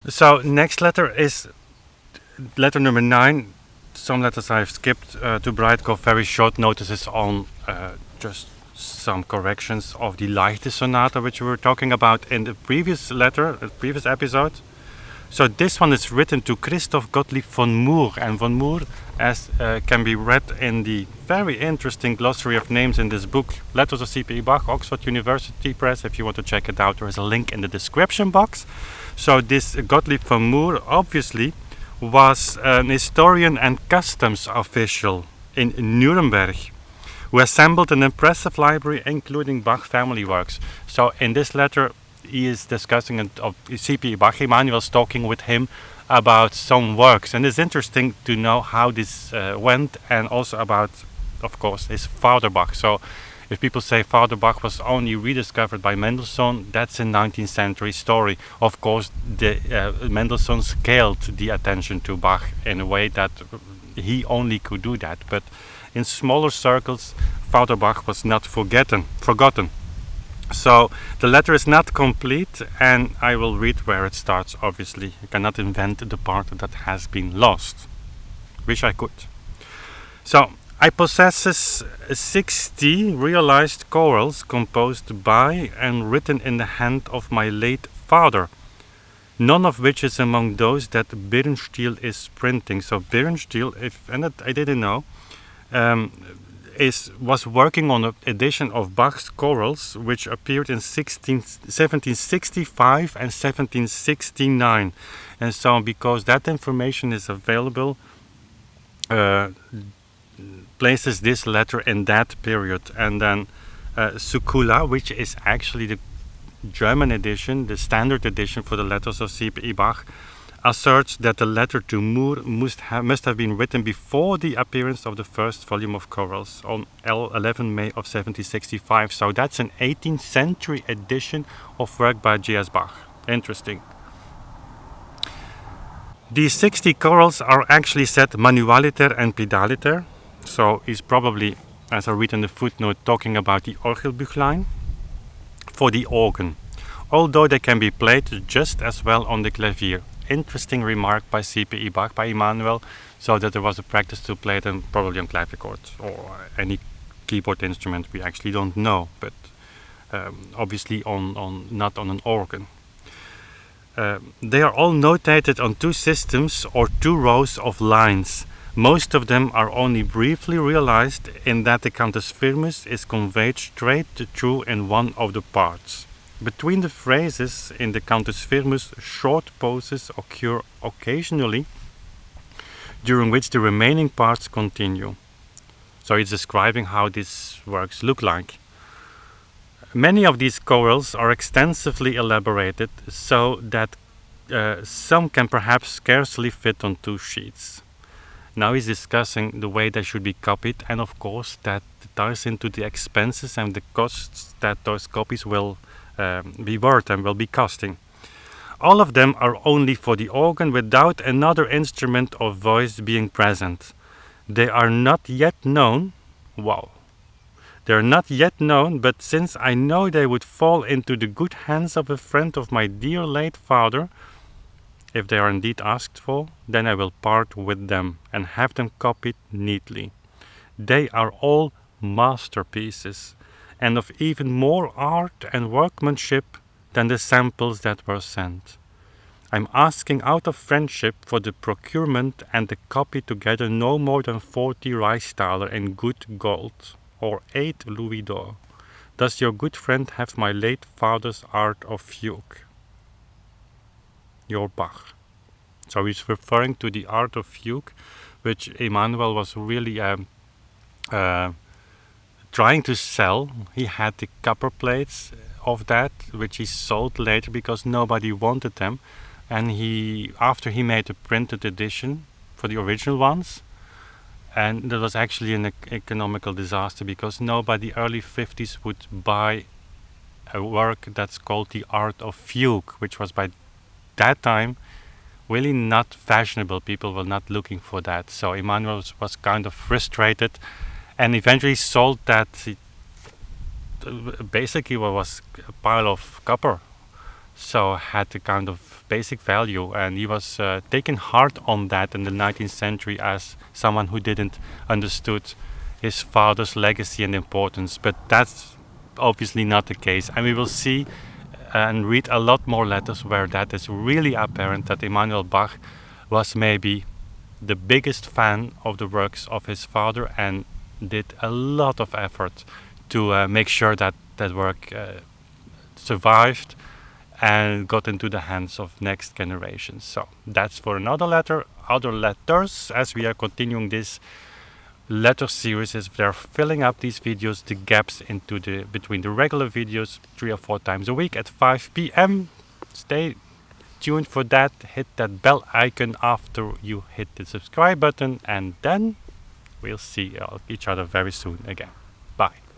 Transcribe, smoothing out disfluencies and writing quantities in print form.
So next letter is letter number 9. Some letters I've skipped to Breitkow. Very short notices on just some corrections of the Leichte Sonata, which we were talking about in the previous letter, the previous episode. So this one is written to Christoph Gottlieb von Murr, and von Murr, as can be read in the very interesting glossary of names in this book, Letters of C.P.E.Bach, Oxford University Press. If you want to check it out, there is a link in the description box. So this Gottlieb von Murr obviously was an historian and customs official in Nuremberg, who assembled an impressive library including Bach family works. So in this letter he is discussing of C.P.E.Bach. Emanuel is talking with him about some works, and it's interesting to know how this went, and also about, of course, his father Bach. So if people say Father Bach was only rediscovered by Mendelssohn, that's a 19th century story. Of course, Mendelssohn scaled the attention to Bach in a way that he only could do that. But in smaller circles, Father Bach was not forgotten. So the letter is not complete, and I will read where it starts, obviously. You cannot invent the part that has been lost. Wish I could. So, I possesses 60 realized chorales composed by and written in the hand of my late father, none of which is among those that Birnstiel is printing. So Birnstiel, I didn't know, was working on an edition of Bach's chorales, which appeared in 1765 and 1769. And so, because that information is available, places this letter in that period. And then Sukula, which is actually the German edition, the standard edition for the letters of C.P.E.Bach, asserts that the letter to Murr must have been written before the appearance of the first volume of chorales on 11 May of 1765. So that's an 18th century edition of work by J.S.Bach. Interesting. These 60 chorales are actually set manualiter and pedaliter. So he's probably, as I read in the footnote, talking about the Orgelbüchlein for the organ, although they can be played just as well on the clavier. Interesting remark by C.P.E.Bach, by Emanuel, so that there was a practice to play them probably on clavichord or any keyboard instrument we actually don't know, but obviously not on an organ. They are all notated on 2 systems or 2 rows of lines. Most of them are only briefly realized in that the cantus firmus is conveyed straight through in one of the parts. Between the phrases in the cantus firmus, short pauses occur occasionally, during which the remaining parts continue. So it's describing how these works look like. Many of these chorales are extensively elaborated, so that some can perhaps scarcely fit on 2 sheets. Now he's discussing the way they should be copied, and of course that ties into the expenses and the costs that those copies will be worth and will be costing. All of them are only for the organ without another instrument or voice being present. They are not yet known. Wow. They are not yet known, but since I know they would fall into the good hands of a friend of my dear late father, if they are indeed asked for, then I will part with them and have them copied neatly. They are all masterpieces, and of even more art and workmanship than the samples that were sent. I'm asking out of friendship for the procurement and the copy together no more than 40 Reichsthaler in good gold, or 8 louis d'or. Does your good friend have my late father's art of fugue? Your Bach. So he's referring to the art of fugue, which Emanuel was really trying to sell. He had the copper plates of that, which he sold later because nobody wanted them. And after he made a printed edition for the original ones, and that was actually an economical disaster because nobody early 50s would buy a work that's called the art of fugue, which was by that time really not fashionable. People were not looking for that. So Emanuel was kind of frustrated and eventually sold that. Basically what was a pile of copper so had a kind of basic value, and he was taken hard on that in the 19th century as someone who didn't understood his father's legacy and importance. But that's obviously not the case, and we will see and read a lot more letters where that is really apparent, that Emanuel Bach was maybe the biggest fan of the works of his father and did a lot of effort to make sure that that work survived and got into the hands of next generations. So that's for another letter. Other letters, as we are continuing this letter series, is they're filling up these videos, the gaps into the between the regular videos 3 or 4 times a week at 5 p.m. Stay tuned for that. Hit that bell icon after you hit the subscribe button, and then we'll see each other very soon again. Bye.